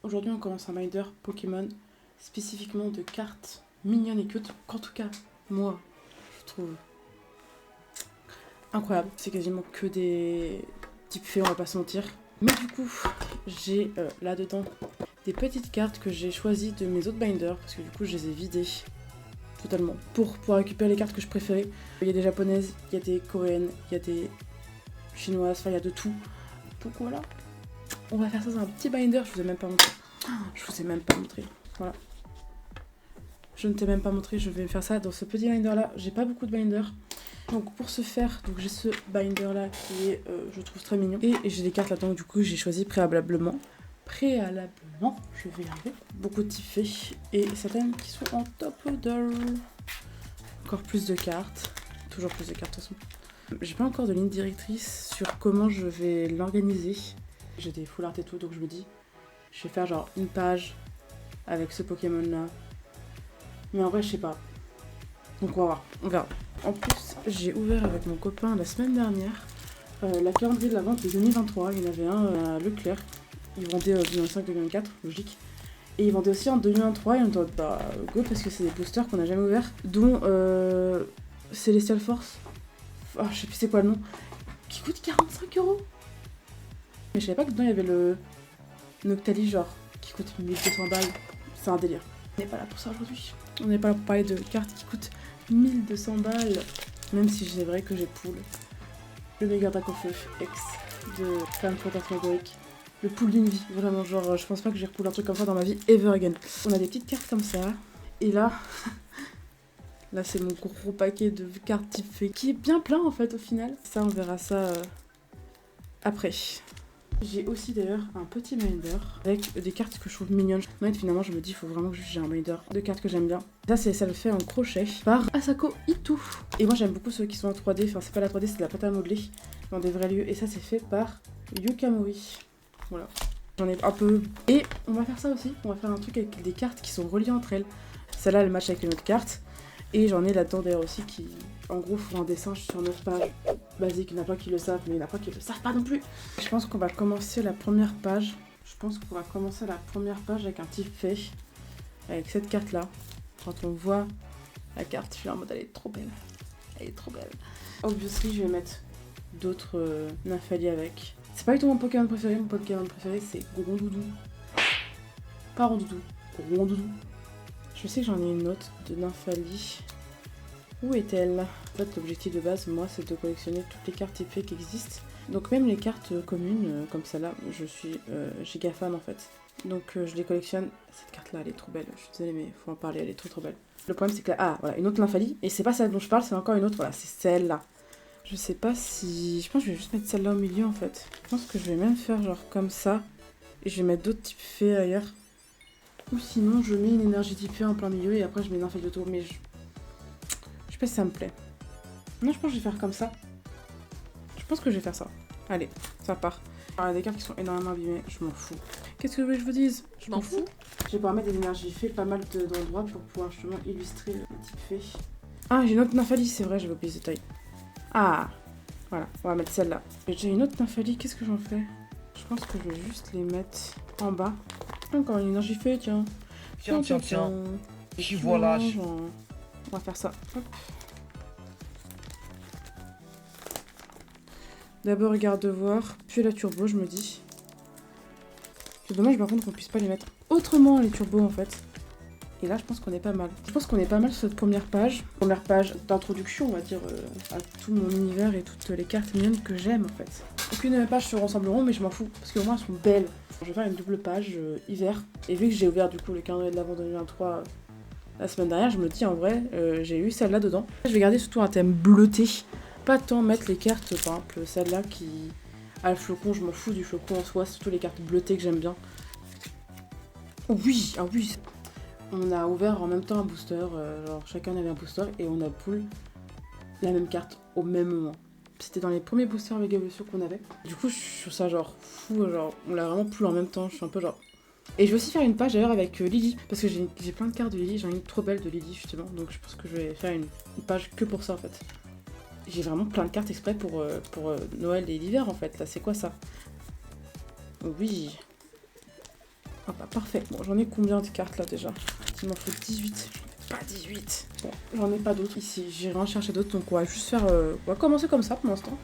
Aujourd'hui on commence un binder Pokémon, spécifiquement de cartes mignonnes et cute, qu'en tout cas, moi, je trouve incroyable. C'est quasiment que des types faits, on va pas se mentir. Mais du coup, j'ai là-dedans des petites cartes que j'ai choisies de mes autres binders, parce que du coup je les ai vidées totalement, pour pouvoir récupérer les cartes que je préférais. Il y a des japonaises, il y a des coréennes, il y a des chinoises, enfin il y a de tout. Donc voilà, on va faire ça dans un petit binder, je vous ai même pas montré. Je vous ai même pas montré, voilà. Je ne t'ai même pas montré, je vais faire ça dans ce petit binder là. J'ai pas beaucoup de binders. Donc pour ce faire, donc j'ai ce binder là qui est, je trouve très mignon. Et j'ai des cartes là-dedans, du coup j'ai choisi préalablement, je vais y arriver, beaucoup de types faits et certaines qui sont en top loader. Encore plus de cartes, toujours plus de cartes de toute façon. J'ai pas encore de ligne directrice sur comment je vais l'organiser. J'ai des full art et tout, donc je me dis, je vais faire genre une page avec ce Pokémon là. Mais en vrai, je sais pas. Donc on va voir, on verra. En plus, j'ai ouvert avec mon copain la semaine dernière la calendrier de la vente de 2023. Il y en avait un à Leclerc. Ils vendaient 2025-2024, logique. Et ils vendaient aussi en 2023 et on doit bah go parce que c'est des boosters qu'on n'a jamais ouverts. Dont Celestial Force. Oh, je sais plus c'est quoi le nom. Qui coûte 45€. Mais je savais pas que dedans il y avait le Noctali genre qui coûte 1200 balles. C'est un délire. On n'est pas là pour ça aujourd'hui. On n'est pas là pour parler de cartes qui coûtent 1200 balles. Même si c'est vrai que j'ai pool. Le méga Dracofeu X de Flamme Fantasmagorique. Le pool d'une vie, vraiment, genre je pense pas que j'ai repool un truc comme ça dans ma vie ever again. On a des petites cartes comme ça, et là, là c'est mon gros paquet de cartes type fée qui est bien plein en fait au final. Ça on verra ça après. J'ai aussi d'ailleurs un petit binder avec des cartes que je trouve mignonnes. Moi finalement je me dis il faut vraiment que j'ai un binder de cartes que j'aime bien. Ça le fait en crochet par Asako Ito. Et moi j'aime beaucoup ceux qui sont en 3D, enfin c'est pas la 3D c'est de la pâte à modeler dans des vrais lieux. Et ça c'est fait par Yukamori. Voilà. J'en ai un peu. Et on va faire ça aussi. On va faire un truc avec des cartes qui sont reliées entre elles. Celle-là, elle match avec une autre carte. Et j'en ai là-dedans d'ailleurs aussi qui, en gros, font un dessin sur 9 pages. Basique, il n'y en a pas qui le savent, mais il n'y en a pas qui le savent pas non plus. Je pense qu'on va commencer la première page. Avec un type fait. Avec cette carte-là. Quand on voit la carte, je suis en mode elle est trop belle. Elle est trop belle. Obviously, je vais mettre d'autres Nymphali avec. C'est pas du tout mon Pokémon préféré, c'est Rondoudou. Pas Rondoudou, Rondoudou. Je sais que j'en ai une autre de Nymphali. Où est-elle? En fait, l'objectif de base, moi, c'est de collectionner toutes les cartes typées qui existent. Donc même les cartes communes, comme celle-là, je suis giga fan en fait. Donc je les collectionne. Cette carte-là, elle est trop belle. Je suis désolée, mais faut en parler, elle est trop belle. Le problème, c'est que là, ah, voilà, une autre Nymphali. Et c'est pas celle dont je parle, c'est encore une autre, voilà, c'est celle-là. Je sais pas si... Je pense que je vais juste mettre celle-là au milieu en fait. Je pense que je vais même faire genre comme ça. Et je vais mettre d'autres types faits ailleurs. Ou sinon je mets une énergie type fait en plein milieu et après je mets une info autour. Mais je sais pas si ça me plaît. Non, je pense que je vais faire comme ça. Je pense que je vais faire ça. Allez, ça part. Alors, il y a des cartes qui sont énormément abîmées, je m'en fous. Qu'est-ce que je vous dise? Je m'en fous. Je vais pouvoir mettre des énergies faits pas mal d'endroits pour pouvoir justement illustrer le type fait. Ah, j'ai une autre Nymphali, c'est vrai, j'avais oublié ce détail. Ah, voilà, on va mettre celle-là. J'ai une autre Nymphali, qu'est-ce que j'en fais? Je pense que je vais juste les mettre en bas. Encore une énergie fait, tiens. Tiens. J'y voilà. On va faire ça. Hop. D'abord, regarde de voir, puis la turbo, je me dis. C'est dommage par contre qu'on puisse pas les mettre autrement, les turbos en fait. Et là, je pense qu'on est pas mal. Je pense qu'on est pas mal sur cette première page. Première page d'introduction, on va dire, à tout mon univers et toutes les cartes mignonnes que j'aime en fait. Aucune de mes pages se ressembleront, mais je m'en fous, parce qu'au moins elles sont belles. Je vais faire une double page hiver. Et vu que j'ai ouvert du coup le calendrier de l'avant 2023 la semaine dernière, je me dis en vrai, j'ai eu celle-là dedans. Je vais garder surtout un thème bleuté. Pas tant mettre les cartes, par exemple celle-là qui a le flocon, je m'en fous du flocon en soi, c'est surtout les cartes bleutées que j'aime bien. Oui, ah oui. On a ouvert en même temps un booster, genre chacun avait un booster et on a pull la même carte au même moment. C'était dans les premiers boosters Mega Evolution qu'on avait. Du coup, je trouve ça genre fou, genre on l'a vraiment pull en même temps, je suis un peu genre... Et je vais aussi faire une page d'ailleurs avec Lily, parce que j'ai plein de cartes de Lily, j'en ai une trop belle de Lily justement, donc je pense que je vais faire une page que pour ça en fait. J'ai vraiment plein de cartes exprès pour Noël et l'hiver en fait, là c'est quoi ça? Oui. Ah bah parfait. Bon, j'en ai combien de cartes là déjà? Il m'en faut 18. Pas 18. Bon, j'en ai pas d'autres ici. J'irai en chercher d'autres. Donc on va juste faire... on va commencer comme ça pour l'instant.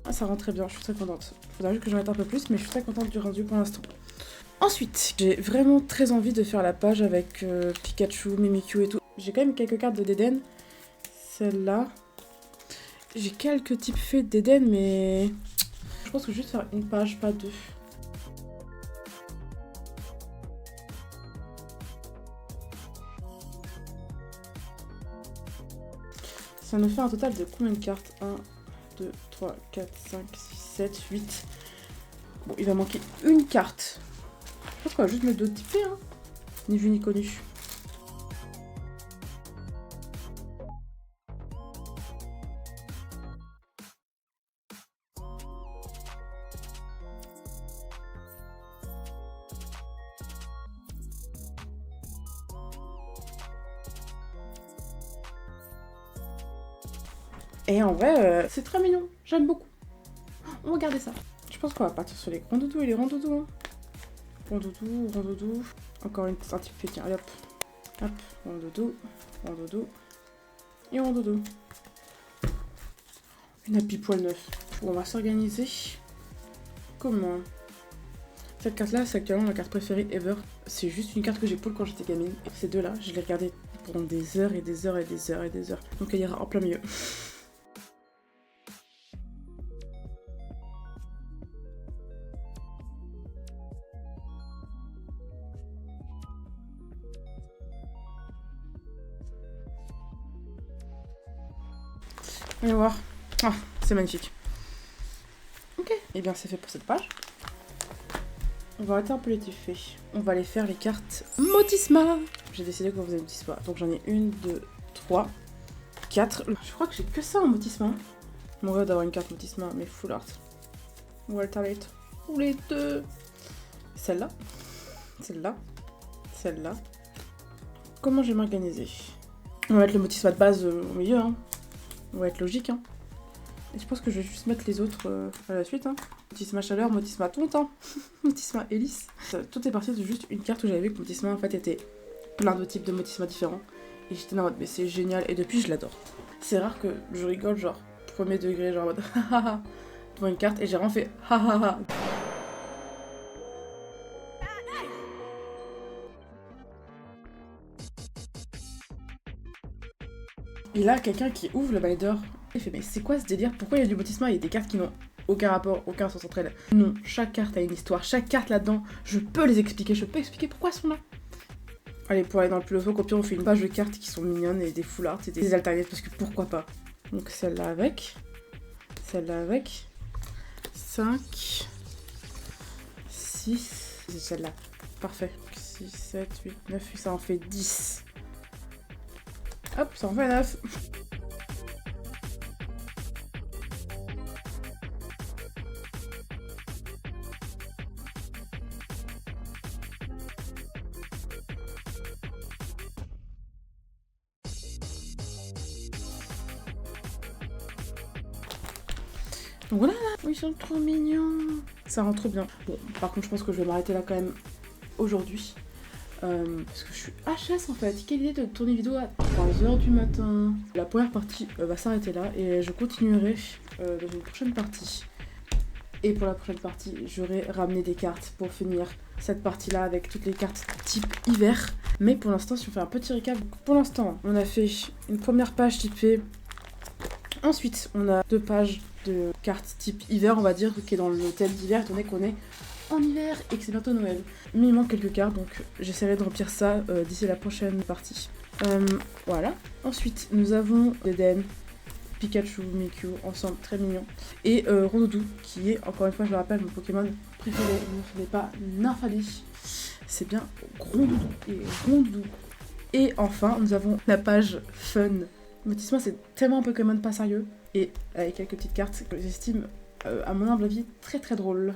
Ah, ça rend très bien, je suis très contente. Faudra juste que j'en mette un peu plus, mais je suis très contente du rendu pour l'instant. Ensuite, j'ai vraiment très envie de faire la page avec Pikachu, Mimikyu et tout. J'ai quand même quelques cartes de Deden. Celle-là. J'ai quelques types faits d'Eden, mais je pense que je vais juste faire une page, pas deux. Ça nous fait un total de combien de cartes? 1, 2, 3, 4, 5, 6, 7, 8. Bon, il va manquer une carte. Je pense qu'on va juste mettre d'autres typés, hein. Ni vu ni connu. Et en vrai, c'est très mignon. J'aime beaucoup. On va regarder ça. Je pense qu'on va partir sur les grands doudous et les ronds doudous. Hein. Rondoudou, rondoudou. Encore un type fait, tiens, allez hop. Hop, rondoudou, rondoudou. Et rondoudou. Une happy poil neuf. Bon, on va s'organiser. Comment? Cette carte-là, c'est actuellement ma carte préférée ever. C'est juste une carte que j'ai pull quand j'étais gamine. Et ces deux-là, je les regardais pendant des heures et des heures et des heures et des heures. Donc elle ira en plein milieu. Allez voir. Ah, c'est magnifique. Ok, et bien c'est fait pour cette page. On va arrêter un peu les types faits. On va aller faire les cartes Motisma. J'ai décidé qu'on faisait Motisma. Donc j'en ai 1, 2, 3, 4. Je crois que j'ai que ça en Motisma. Mon rêve d'avoir une carte Motisma, mais full art. Ou alternate. Ou les deux. Celle-là. Celle-là. Celle-là. Comment je vais m'organiser? On va mettre le Motisma de base au milieu, hein. On va être logique, hein. Et je pense que je vais juste mettre les autres à la suite, hein. Motisma chaleur, Motisma tonte, hein. Motisma hélice. Tout est parti de juste une carte où j'avais vu que Motisma en fait était plein de types de Motisma différents. Et j'étais en mode, mais c'est génial, et depuis je l'adore. C'est rare que je rigole, genre, premier degré, genre en mode, hahaha, devant une carte, et j'ai vraiment fait, hahaha. Et là, quelqu'un qui ouvre le binder, il fait mais c'est quoi ce délire? Pourquoi il y a du Motisma? Il y a des cartes qui n'ont aucun rapport, aucun sens entre elles. Non, chaque carte a une histoire, chaque carte là-dedans, je peux les expliquer, je peux expliquer pourquoi elles sont là. Allez, pour aller dans le plus au pire, on fait une page de cartes qui sont mignonnes et des full art et des alternates parce que pourquoi pas. Donc celle-là avec, 5, 6, c'est celle-là, parfait. 6, 7, 8, 9, ça en fait 10. Hop, ça en fait 9. Donc voilà, ils sont trop mignons. Ça rend trop bien. Bon, par contre, je pense que je vais m'arrêter là quand même aujourd'hui. Parce que je suis HS en fait. Quelle idée de tourner une vidéo à 3h du matin. La première partie va s'arrêter là et je continuerai dans une prochaine partie. Et pour la prochaine partie, j'aurai ramené des cartes pour finir cette partie-là avec toutes les cartes type hiver. Mais pour l'instant, si on fait un petit récap, pour l'instant, on a fait une première page typée. Ensuite, on a 2 pages de cartes type hiver, on va dire, qui est dans le thème d'hiver, étant donné qu'on est en hiver et que c'est bientôt Noël. Mais il manque quelques cartes, donc j'essaierai de remplir ça d'ici la prochaine partie. Voilà. Ensuite, nous avons Deden, Pikachu, Mimikyu, ensemble, très mignons. Et Rondoudou, qui est, encore une fois, je le rappelle, mon Pokémon préféré. Ne fallait pas Nymphalie. C'est bien Rondoudou. Et Rondoudou. Et enfin, nous avons la page fun. Lotissement, c'est tellement un Pokémon pas sérieux. Et avec quelques petites cartes que j'estime, à mon humble avis, très très drôles.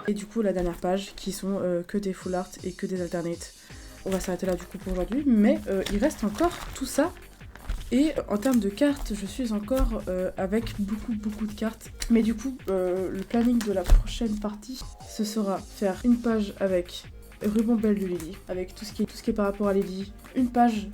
Et du coup, la dernière page, qui sont que des full art et que des alternates. On va s'arrêter là du coup pour aujourd'hui, mais il reste encore tout ça. Et en termes de cartes, je suis encore avec beaucoup de cartes. Mais du coup, le planning de la prochaine partie, ce sera faire une page avec ruban belle de Lily, avec tout ce qui est par rapport à Lily. Une page,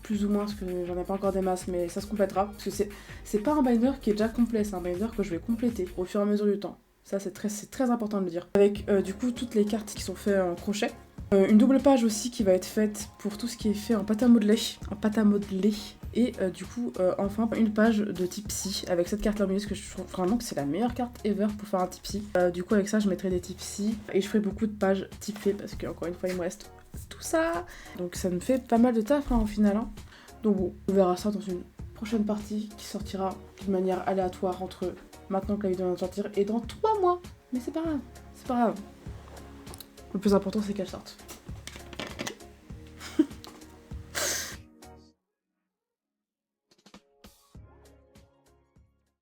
plus ou moins, parce que j'en ai pas encore des masses, mais ça se complétera. Parce que c'est pas un binder qui est déjà complet, c'est un binder que je vais compléter au fur et à mesure du temps. Ça, c'est très important de le dire. Avec du coup toutes les cartes qui sont faites en crochet. Une double page aussi qui va être faite pour tout ce qui est fait en pâte à modeler. Et du coup, enfin, une page de Tipsy avec cette carte là parce que je trouve vraiment que c'est la meilleure carte ever pour faire un Tipsy. Du coup, avec ça, je mettrai des Tipsy et je ferai beaucoup de pages typées parce qu'encore une fois, il me reste tout ça. Donc, ça me fait pas mal de taf au final. Hein. Donc, bon, on verra ça dans une prochaine partie qui sortira d'une manière aléatoire entre maintenant que la vidéo va sortir et dans 3 mois. Mais c'est pas grave, c'est pas grave. Le plus important, c'est qu'elle sorte.